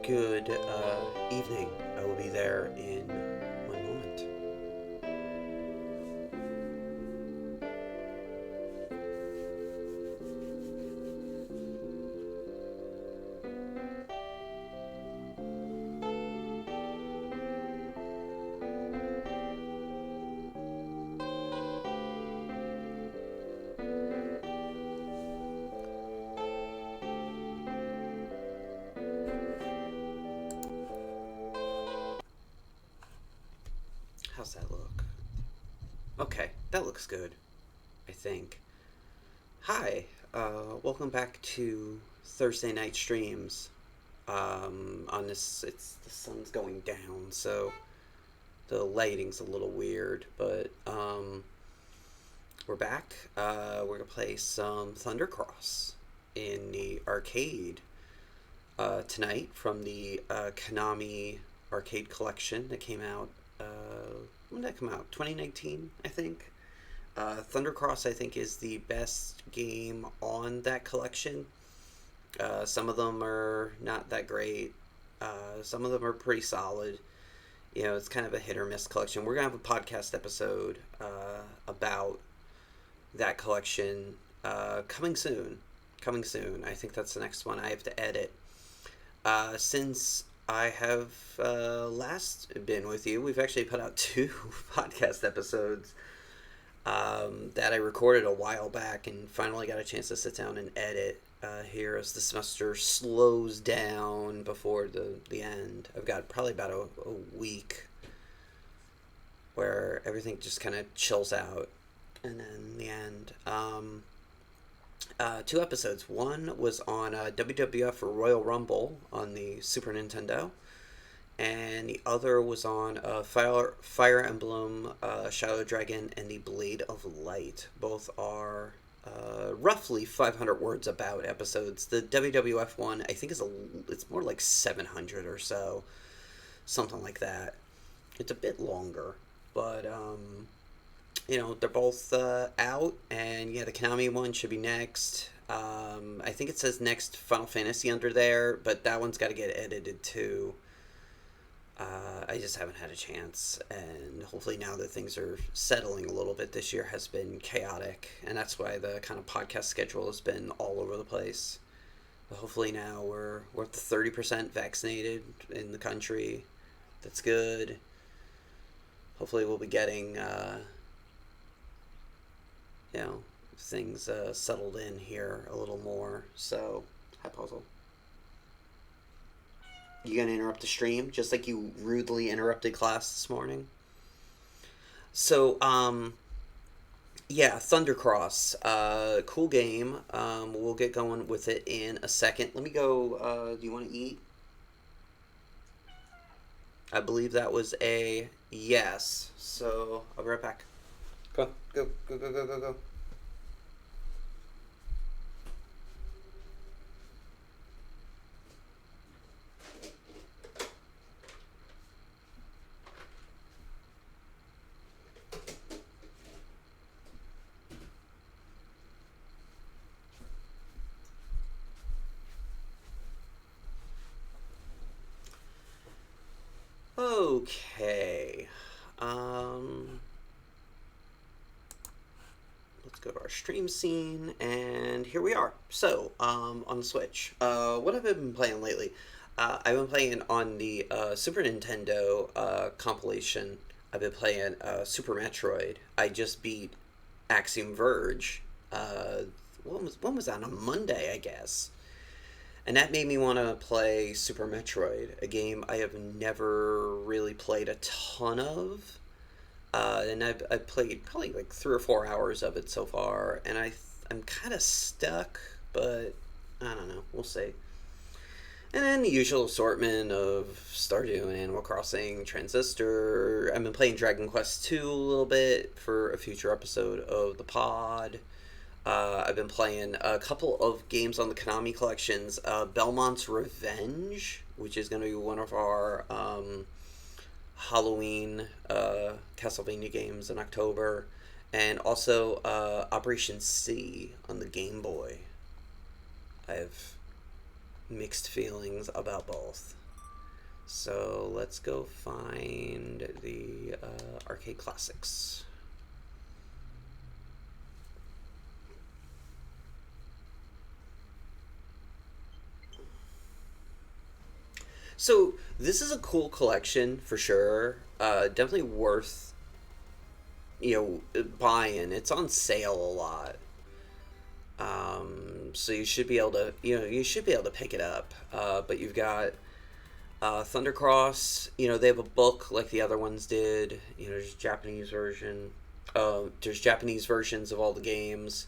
Good evening. I will be there in one moment. How's that look? Okay, that looks good, I think. Hi, welcome back to Thursday night streams. On this, the sun's going down, so the lighting's a little weird, but we're back. We're gonna play some Thundercross in the arcade tonight from the Konami arcade collection that came out. When did that come out? 2019, I think. Thundercross, I think, is the best game on that collection. Some of them are not that great. Some of them are pretty solid. You know, it's kind of a hit or miss collection. We're gonna have a podcast episode about that collection coming soon. Coming soon. I think that's the next one I have to edit. Since I have last been with you, we've actually put out two podcast episodes that I recorded a while back and finally got a chance to sit down and edit here as the semester slows down before the end. I've got probably about a week where everything just kind of chills out, and then the end. Two episodes. One was on WWF Royal Rumble on the Super Nintendo, and the other was on Fire Emblem, Shadow Dragon, and the Blade of Light. Both are roughly 500 words about episodes. The WWF one, I think, it's more like 700 or so, something like that. It's a bit longer, but you know, they're both out, and yeah, the Konami one should be next. I think it says next Final Fantasy under there, but that one's got to get edited too. I just haven't had a chance, and hopefully now that things are settling a little bit, this year has been chaotic, and that's why the kind of podcast schedule has been all over the place. But hopefully now we're at the 30% vaccinated in the country. That's good. Hopefully we'll be getting things settled in here a little more. So, hi, Puzzle. You gonna interrupt the stream just like you rudely interrupted class this morning? So, yeah, Thundercross, cool game. We'll get going with it in a second. Let me go. Do you want to eat? I believe that was a yes. So I'll be right back. Go, go, go, go, go, go, go. Okay. Let's go to our stream scene, and here we are. So, on the Switch, what have I been playing lately? I've been playing on the Super Nintendo compilation. I've been playing Super Metroid. I just beat Axiom Verge. When was that? On Monday, I guess. And that made me want to play Super Metroid, a game I have never really played a ton of. And I've played probably like 3 or 4 hours of it so far, and I'm kind of stuck, but I don't know. We'll see. And then the usual assortment of Stardew and Animal Crossing, Transistor. I've been playing Dragon Quest II a little bit for a future episode of the pod. I've been playing a couple of games on the Konami collections. Belmont's Revenge, which is going to be one of our Halloween Castlevania games in October. And also Operation C on the Game Boy. I have mixed feelings about both. So let's go find the arcade classics. So this is a cool collection for sure. Definitely worth buying. It's on sale a lot. So you should be able to pick it up. But you've got Thundercross. They have a book like the other ones did. There's a Japanese version. There's Japanese versions of all the games.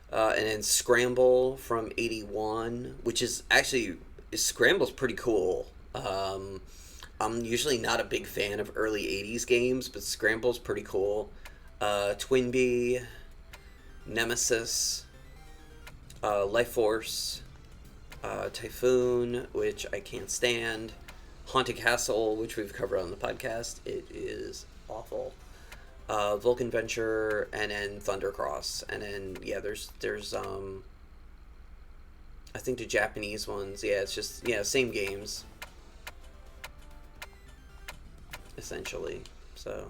And then Scramble from '81, which is actually Scramble's pretty cool. I'm usually not a big fan of early '80s games, but Scramble's pretty cool. Twinbee, Nemesis, Life Force, Typhoon, which I can't stand, Haunted Castle, which we've covered on the podcast. It is awful. Vulcan Venture, and then Thundercross, and then there's I think the Japanese ones. Yeah, it's just same games essentially. So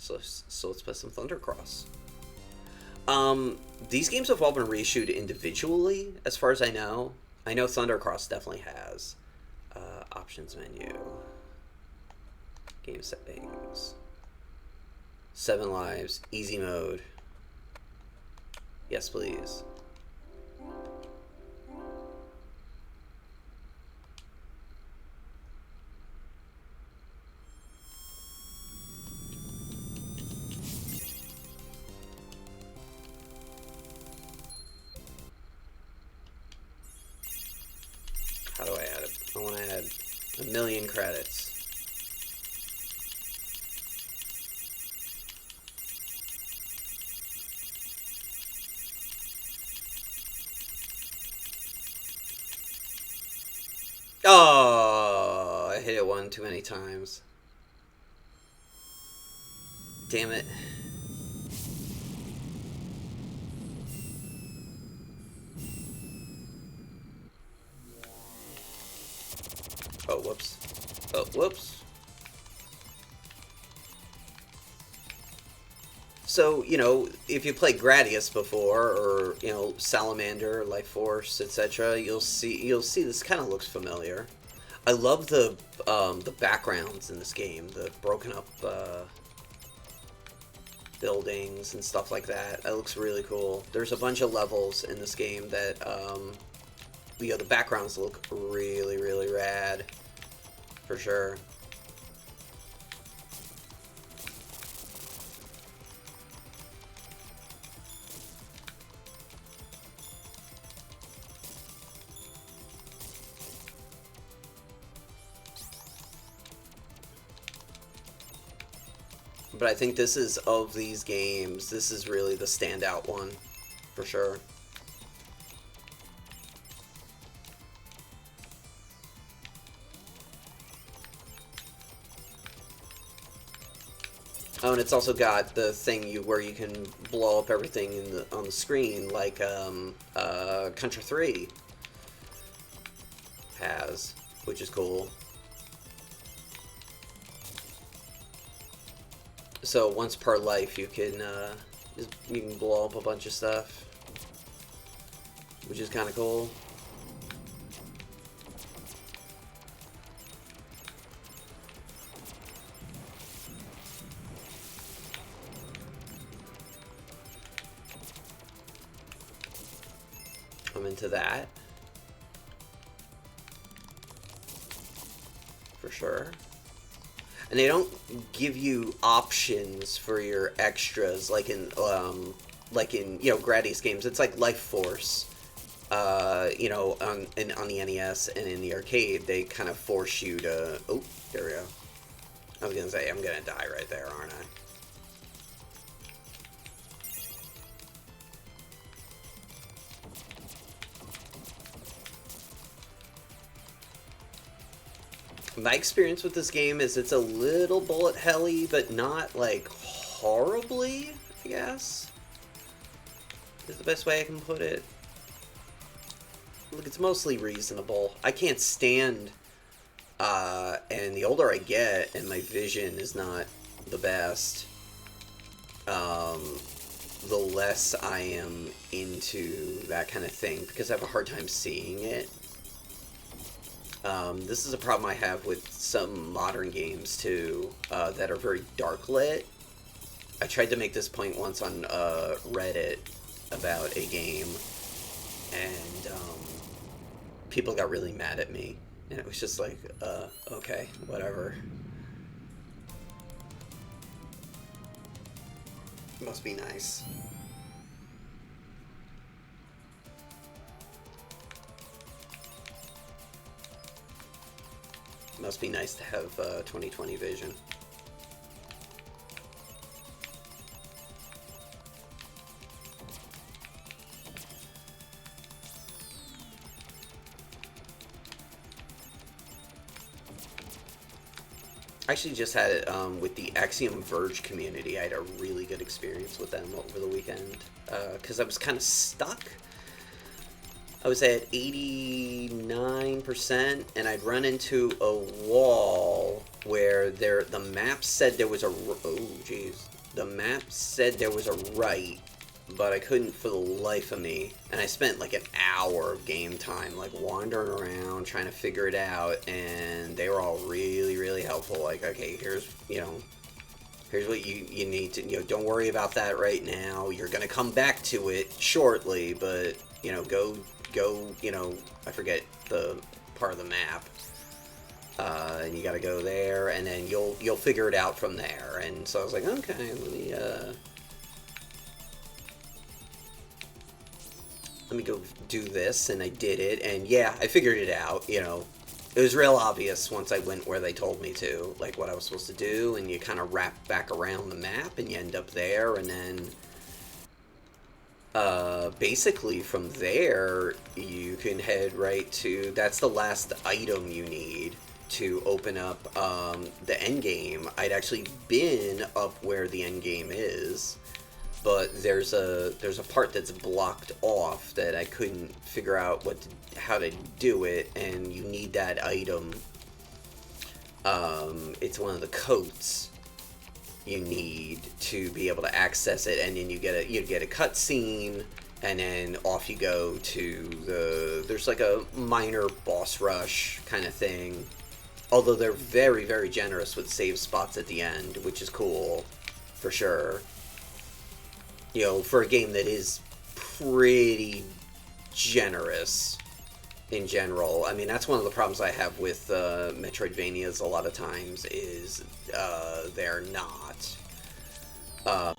let's play some Thundercross. These games have all been reissued individually, as far as I know. I know Thundercross definitely has. Options menu. Game settings. 7 lives. Easy mode. Yes, please. How do I add it? I want to add 1,000,000 credits. Oh, I hit it one too many times. Damn it. Oh, whoops. Oh, whoops. So, if you played Gradius before, or, Salamander, Life Force, etc., you'll see this kind of looks familiar. I love the backgrounds in this game, the broken up buildings and stuff like that. It looks really cool. There's a bunch of levels in this game that the backgrounds look really, really rad, for sure. But I think this is, of these games, this is really the standout one, for sure. Oh, and it's also got the thing where you can blow up everything on the screen, like Contra 3 has, which is cool. So once per life, you can blow up a bunch of stuff, which is kind of cool. I'm into that, for sure. And they don't give you options for your extras like in Gradius games. It's like Life Force, on the NES and in the arcade. They kind of force you to. Oh, there we go. I was gonna say I'm gonna die right there, aren't I? My experience with this game is it's a little bullet helly, but not like horribly, I guess. is the best way I can put it. Look, it's mostly reasonable. I can't stand, and the older I get, and my vision is not the best, the less I am into that kind of thing, because I have a hard time seeing it. This is a problem I have with some modern games, too, that are very dark lit. I tried to make this point once on Reddit about a game, and people got really mad at me, and it was just like, okay, whatever. Must be nice. Must be nice to have 2020 vision. I actually just had it with the Axiom Verge community. I had a really good experience with them over the weekend because I was kind of stuck. I was at 89%, and I'd run into a wall where the map said there was a... Oh, jeez. The map said there was a right, but I couldn't for the life of me. And I spent like an hour of game time, like wandering around, trying to figure it out, and they were all really, really helpful. Like, okay, here's what you need to, don't worry about that right now. You're going to come back to it shortly, but, go, I forget the part of the map. And you got to go there, and then you'll figure it out from there. And so I was like, okay, let me go do this, and I did it, and yeah, I figured it out. It was real obvious once I went where they told me to, like what I was supposed to do, and you kind of wrap back around the map, and you end up there, and then basically from there you can head right to, that's the last item you need to open up the end game. I'd actually been up where the end game is, but there's a part that's blocked off that I couldn't figure out how to do it, and you need that item. It's one of the coats you need to be able to access it, and then you get a cutscene, and then off you go to there's like a minor boss rush kind of thing. Although they're very, very generous with save spots at the end, which is cool, for sure. For a game that is pretty generous in general. I mean, that's one of the problems I have with Metroidvanias a lot of times, is they're not.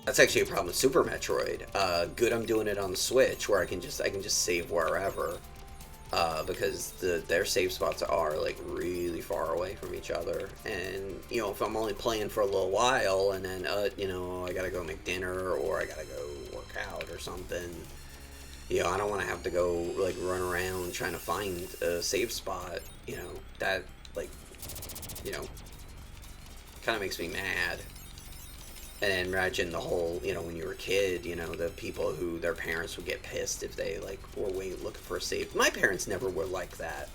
That's actually a problem with Super Metroid. Good, I'm doing it on the Switch, where I can just save wherever. Because their save spots are like really far away from each other, and if I'm only playing for a little while, and then I gotta go make dinner, or I gotta go work out or something, I don't want to have to go like run around trying to find a save spot. That kind of makes me mad. And then imagine the whole, when you were a kid, the people who their parents would get pissed if they, were looking for a save. My parents never were like that.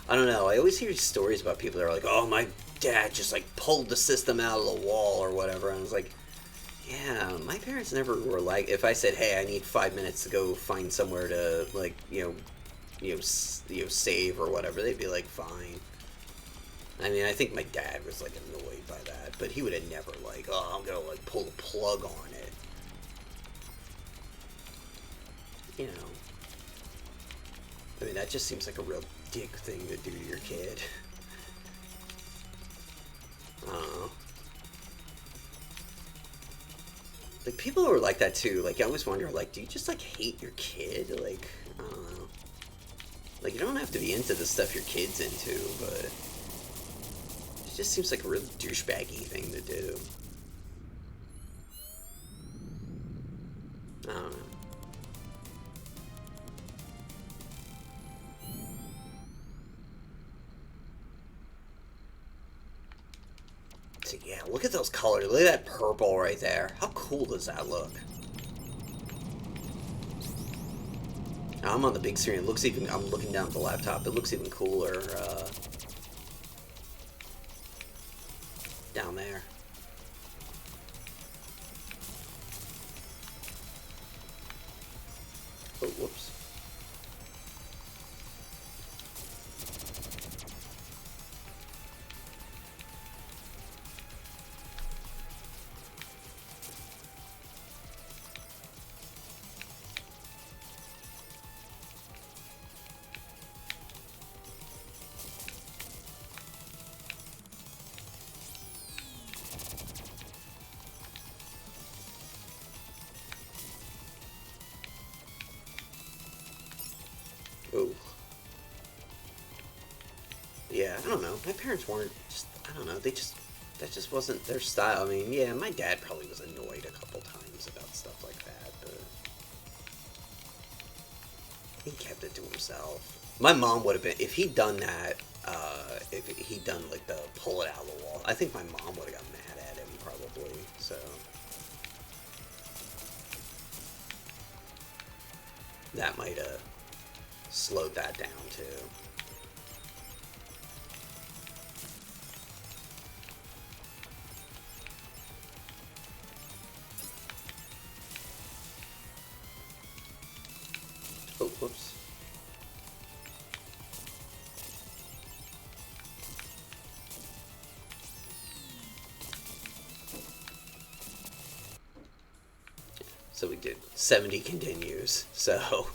I don't know. I always hear stories about people that are like, oh, my dad just, pulled the system out of the wall or whatever. And I was like, yeah, my parents never were like, if I said, hey, I need 5 minutes to go find somewhere to, save or whatever, they'd be like, fine. I mean, I think my dad was, annoyed by that, but he would have never, oh, I'm gonna, pull the plug on it. I mean, that just seems like a real dick thing to do to your kid. I don't know. People who are like that, too, I always wonder, do you just, hate your kid? I don't know. You don't have to be into the stuff your kid's into, but... it just seems like a really douchebaggy thing to do. I don't know. So yeah, look at those colors. Look at that purple right there. How cool does that look? I'm on the big screen. It looks even. I'm looking down at the laptop. It looks even cooler down there. Oh, whoops. Oh. Yeah, I don't know. My parents weren't just, I don't know, that just wasn't their style. I mean, yeah, my dad probably was annoyed a couple times about stuff like that, but he kept it to himself. My mom would have been, if he'd done that, if he'd done, like, the pull it out of the wall, I think my mom would have got mad at him, probably, so. That might have slowed that down, too. Oh, whoops. So we did 70 continues, so.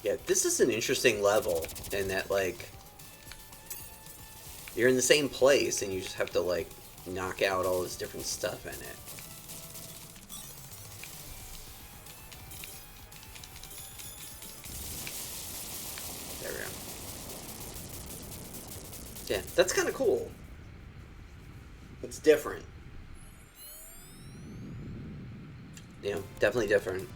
Yeah, this is an interesting level in that, like, you're in the same place and you just have to, like, knock out all this different stuff in it. There we go. Yeah, that's kind of cool. It's different. Yeah, definitely different.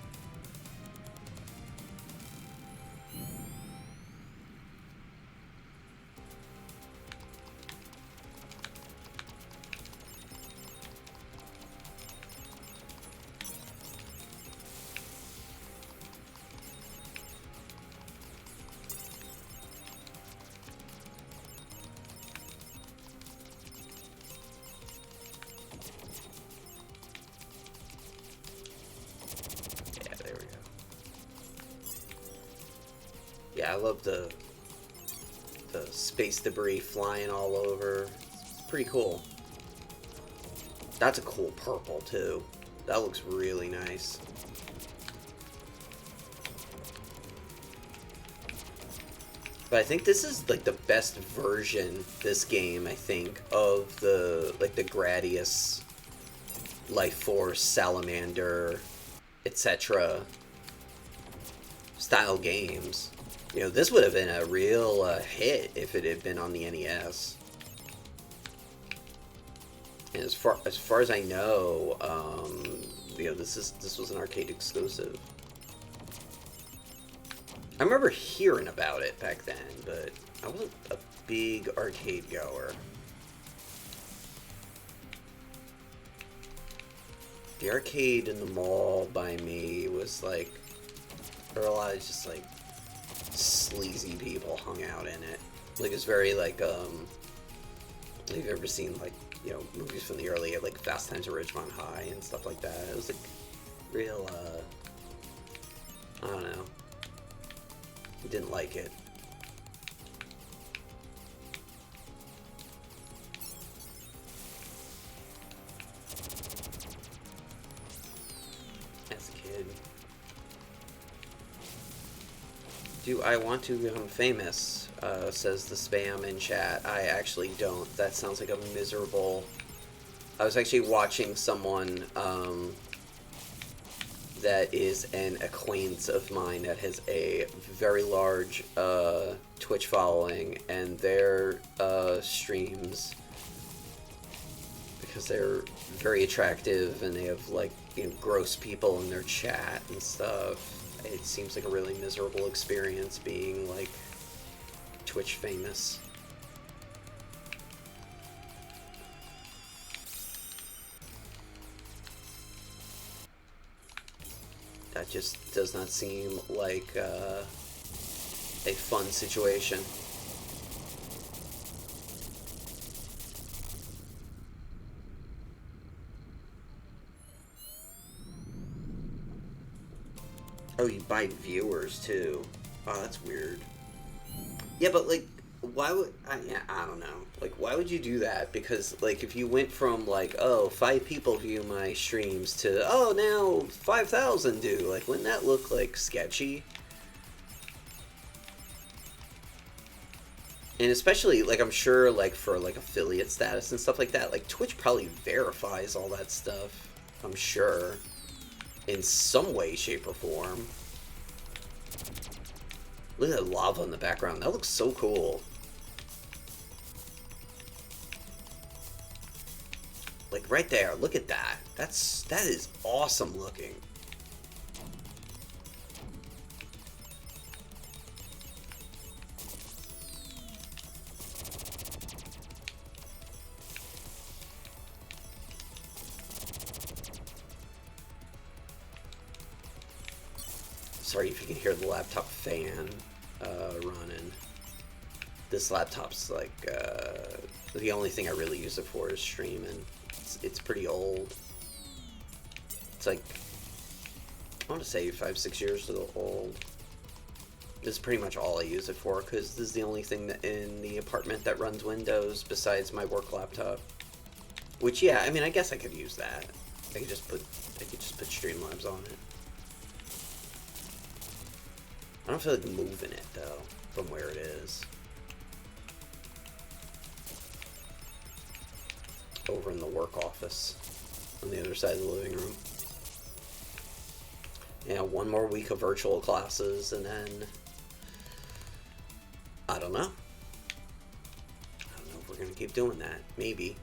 Yeah, there we go. Yeah, I love the space debris flying all over. It's pretty cool. That's a cool purple, too. That looks really nice. But I think this is, like, the best version, this game, I think, of the, like, the Gradius, Life Force, Salamander, etc. style games. You know, this would have been a real hit if it had been on the NES. And as far as I know, you know, this was an arcade exclusive. I remember hearing about it back then, but I wasn't a big arcade goer. The arcade in the mall by me was like, there were a lot of just like sleazy people hung out in it. Like, it's very like, have you ever seen, like, you know, movies from the early, like, Fast Times at Ridgemont High and stuff like that? It was like real, I don't know. Didn't like it. As a kid. Do I want to become famous? Says the spam in chat. I actually don't. That sounds like a miserable... I was actually watching someone, that is an acquaintance of mine that has a very large Twitch following, and their streams because they're very attractive and they have like, you know, gross people in their chat and stuff. It seems like a really miserable experience being like Twitch famous. That just does not seem like a fun situation. Oh, you buy viewers too. Oh, that's weird. Yeah, but like, why would I don't know. Like, why would you do that? Because like, if you went from like, oh, 5 people view my streams to, oh, now 5,000 do. Like, wouldn't that look like sketchy? And especially like, I'm sure like for like affiliate status and stuff like that, like Twitch probably verifies all that stuff. I'm sure, in some way, shape, or form. Look at that lava in the background. That looks so cool. Like right there, look at that. That is awesome looking. Sorry if you can hear the laptop fan running. This laptop's like the only thing I really use it for is streaming. It's pretty old. It's like, I want to say 5-6 years old. This is pretty much all I use it for, because this is the only thing that in the apartment that runs Windows besides my work laptop. Which, yeah, I mean, I guess I could use that. I could just put Streamlabs on it. I don't feel like moving it though from where it is. Over in the work office on the other side of the living room. Yeah, 1 more week of virtual classes, and then I don't know. I don't know if we're gonna keep doing that. Maybe.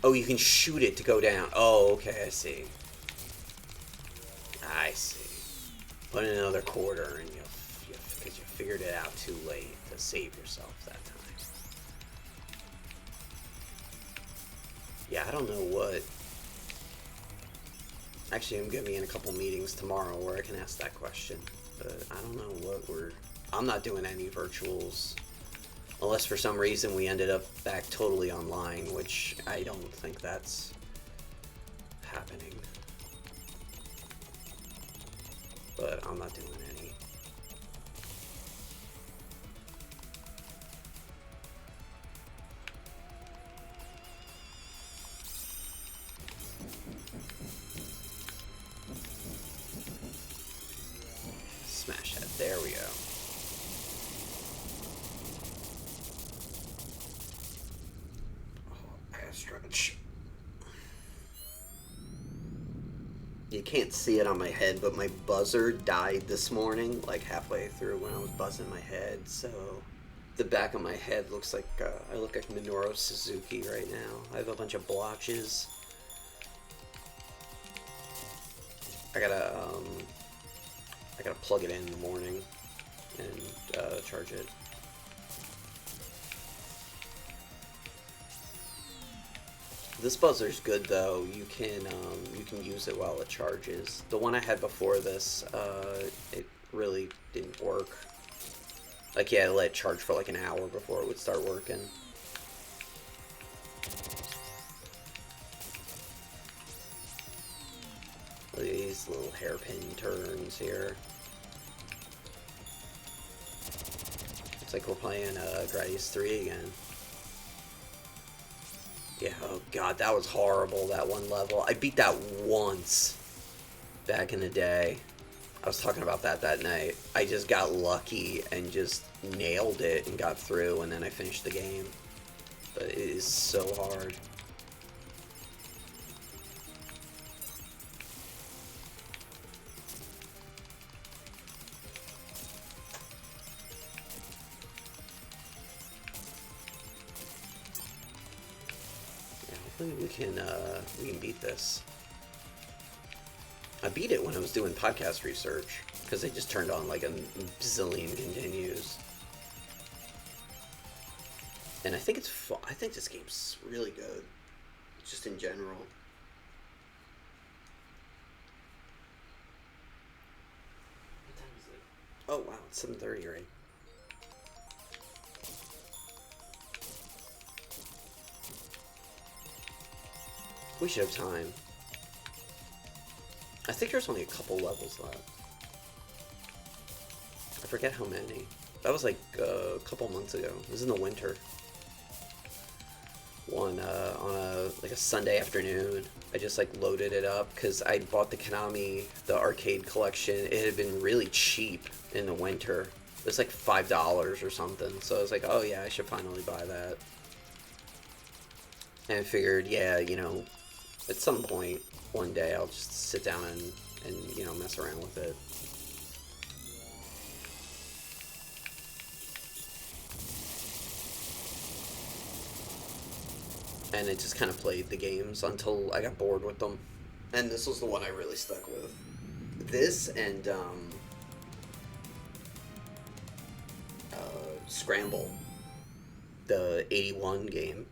Oh, you can shoot it to go down. Oh, okay, I see. I see. Put in another quarter, and because you figured it out too late to save yourself that time. Yeah, I don't know what. Actually, I'm gonna be in a couple meetings tomorrow where I can ask that question, but I don't know what I'm not doing any virtuals. Unless for some reason we ended up back totally online, which I don't think that's happening. But I'm not doing any. Smash that. There we go. Stretch. You can't see it on my head, but my buzzer died this morning, like halfway through when I was buzzing my head, so the back of my head looks like, I look like Minoru Suzuki right now. I have a bunch of blotches. I gotta plug it in the morning and charge it. This buzzer's good though. You can use it while it charges. The one I had before this, it really didn't work. Like, yeah, I let it charge for like an hour before it would start working. Look at these little hairpin turns here. It's like we're playing Gradius 3 again. Yeah, oh god, that was horrible, that one level. I beat that once back in the day. I was talking about that night. I just got lucky and just nailed it and got through, and then I finished the game. But it is so hard. we can beat this. I beat it when I was doing podcast research because they just turned on like a zillion continues. And I think it's fun. I think this game's really good, just in general. What time is it? Oh wow, it's 7:30 right? We should have time. I think there's only a couple levels left. I forget how many. That was like a couple months ago. It was in the winter. On a Sunday afternoon, I just like loaded it up because I bought the Konami, the arcade collection. It had been really cheap in the winter. It was like $5 or something. So I was like, oh yeah, I should finally buy that. And I figured, yeah, at some point one day I'll just sit down and mess around with it. And I just kind of played the games until I got bored with them. And this was the one I really stuck with. This and Scramble, the 81 game.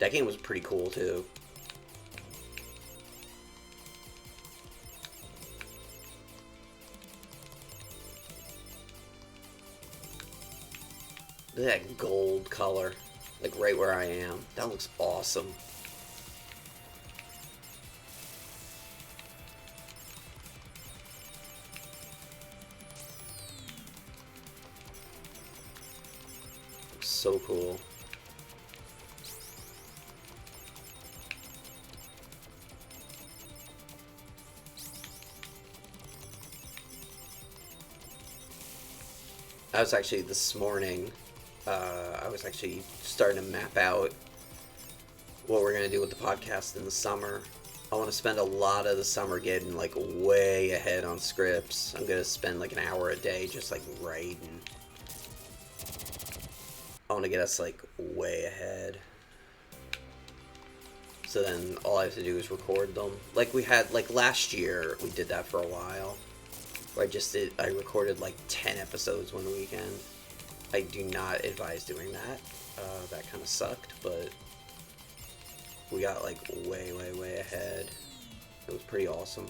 That game was pretty cool too. Look at that gold color, like right where I am. That looks awesome. So cool. I was actually this morning, I was actually starting to map out what we're going to do with the podcast in the summer. I want to spend a lot of the summer getting like way ahead on scripts. I'm going to spend like an hour a day just like writing. I want to get us like way ahead. So then all I have to do is record them. Like we had, like last year, we did that for a while. Where I recorded like 10 episodes one weekend. I do not advise doing that. That kind of sucked, but we got like way, way, way ahead. It was pretty awesome.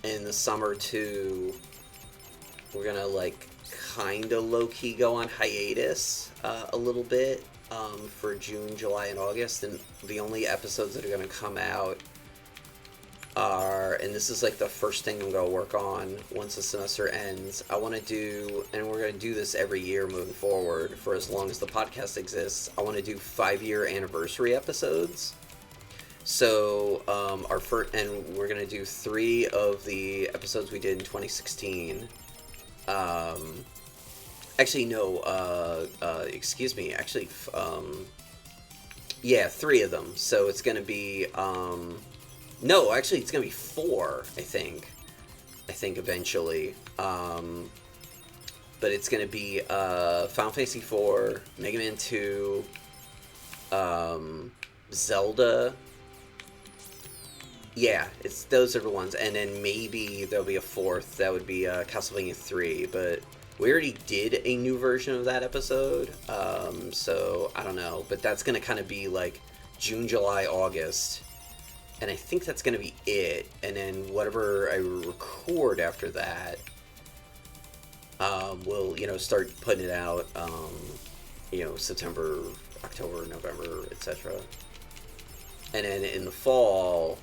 In the summer too, we're gonna like kind of low-key go on hiatus a little bit for June, July, and August, and the only episodes that are gonna come out are, and this is like the first thing I'm gonna work on once the semester ends. I want to do, and we're gonna do this every year moving forward for as long as the podcast exists. I want to do 5-year anniversary episodes. So our first, and we're gonna do 3 of the episodes we did in 2016. Actually, no. Excuse me. Actually, yeah, 3 of them. So it's gonna be no, actually, it's gonna be 4. I think eventually. But it's gonna be Final Fantasy 4, Mega Man 2, Zelda. Yeah, those are the ones, and then maybe there'll be a 4th. That would be Castlevania 3. But we already did a new version of that episode, so I don't know. But that's gonna kind of be like June, July, August. And I think that's going to be it. And then whatever I record after that, we'll, start putting it out, September, October, November, etc. And then in the fall,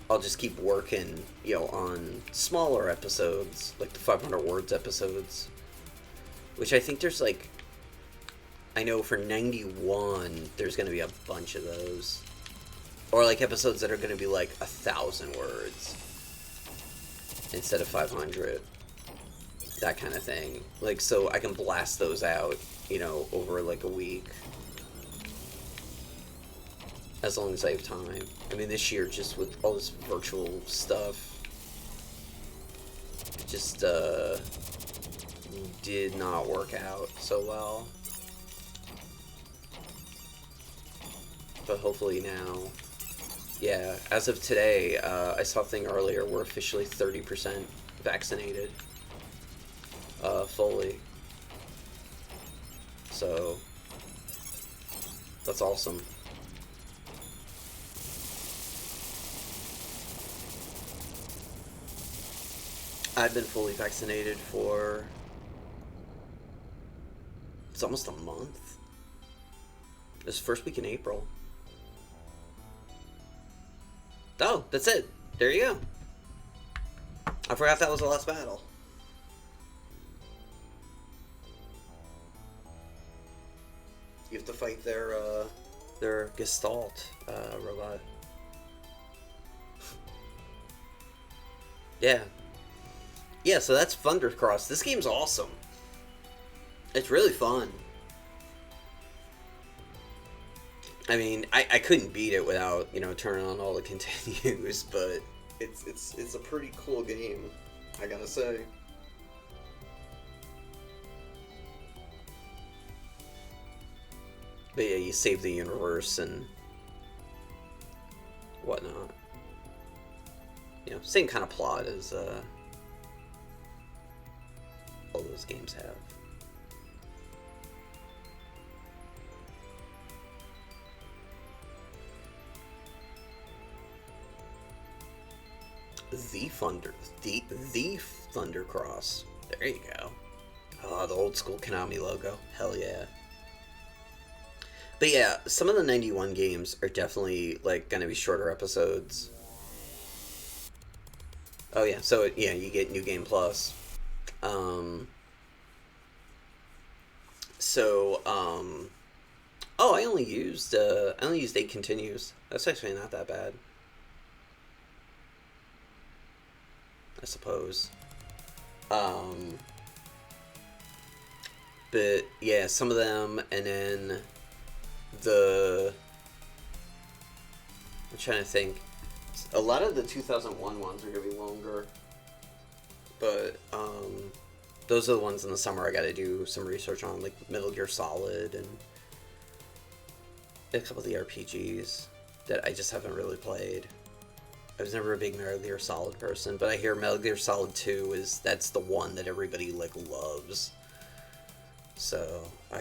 I'll just keep working, on smaller episodes, like the 500 words episodes. Which I think there's like, I know for 91, there's going to be a bunch of those. Or like episodes that are going to be like 1,000 words instead of 500. That kind of thing. Like, so I can blast those out, over like a week. As long as I have time. I mean, this year, just with all this virtual stuff, it just did not work out so well. but hopefully now, yeah, as of today, I saw a thing earlier, we're officially 30% vaccinated, fully. So, that's awesome. I've been fully vaccinated for, it's almost a month. This first week in April. Oh, that's it. There you go. I forgot that was the last battle. You have to fight their Gestalt robot. Yeah. Yeah, so that's Thundercross. This game's awesome. It's really fun. I mean, I couldn't beat it without, turning on all the continues, but it's a pretty cool game, I gotta say. But yeah, you save the universe and whatnot. Same kind of plot as all those games have. The Thundercross. There you go. Oh, the old school Konami logo. Hell yeah. But yeah, some of the 91 games are definitely gonna be shorter episodes. Oh yeah, so yeah, you get New Game Plus. Um, oh, I only used 8 continues. That's actually not that bad, I suppose. Um, but yeah, some of them, and then I'm trying to think. A lot of the 2001 ones are gonna be longer, but those are the ones in the summer I gotta do some research on, like Metal Gear Solid and a couple of the RPGs that I just haven't really played. I was never a big Metal Gear Solid person, but I hear Metal Gear Solid 2 that's the one that everybody loves. So I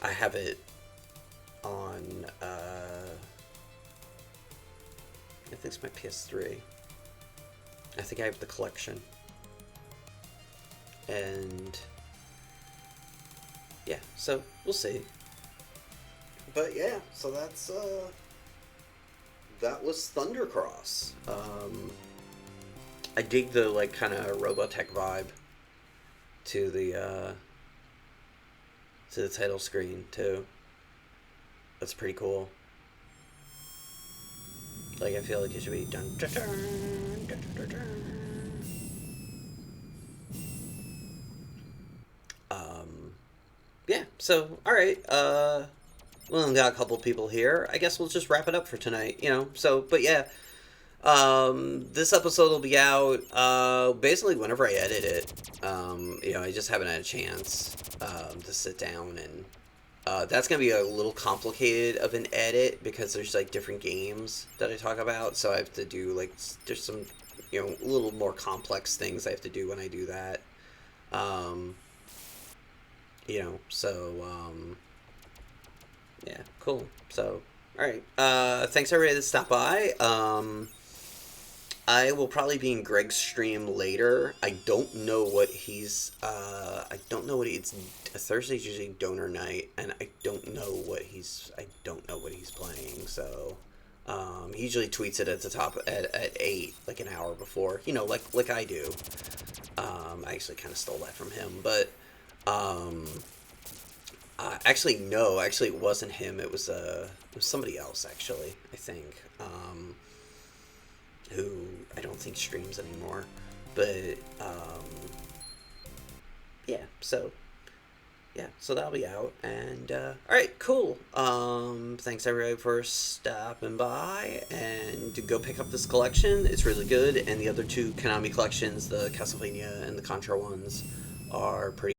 have it on I think it's my PS3. I think I have the collection. And yeah, so we'll see. But yeah, so that was Thundercross. I dig the kind of Robotech vibe to the title screen too. That's pretty cool. I feel like it should be dun dun dun dun dun dun. Yeah, so alright, we only got a couple people here. I guess we'll just wrap it up for tonight, so but yeah. This episode will be out basically whenever I edit it. I just haven't had a chance to sit down and that's going to be a little complicated of an edit because there's different games that I talk about, so I have to do there's some a little more complex things I have to do when I do that. Yeah, cool. So, alright. Thanks everybody that stopped by. I will probably be in Greg's stream later. I don't know what he's, Thursday's usually donor night, and I don't know what he's playing, so, he usually tweets it at the top at 8, an hour before, like I do. I actually kind of stole that from him, but, actually, no, it wasn't him, it was somebody else, actually, I think, who I don't think streams anymore, but, yeah, so that'll be out, and, alright, cool, thanks everybody for stopping by, and to go pick up this collection, it's really good, and the other 2 Konami collections, the Castlevania and the Contra ones, are pretty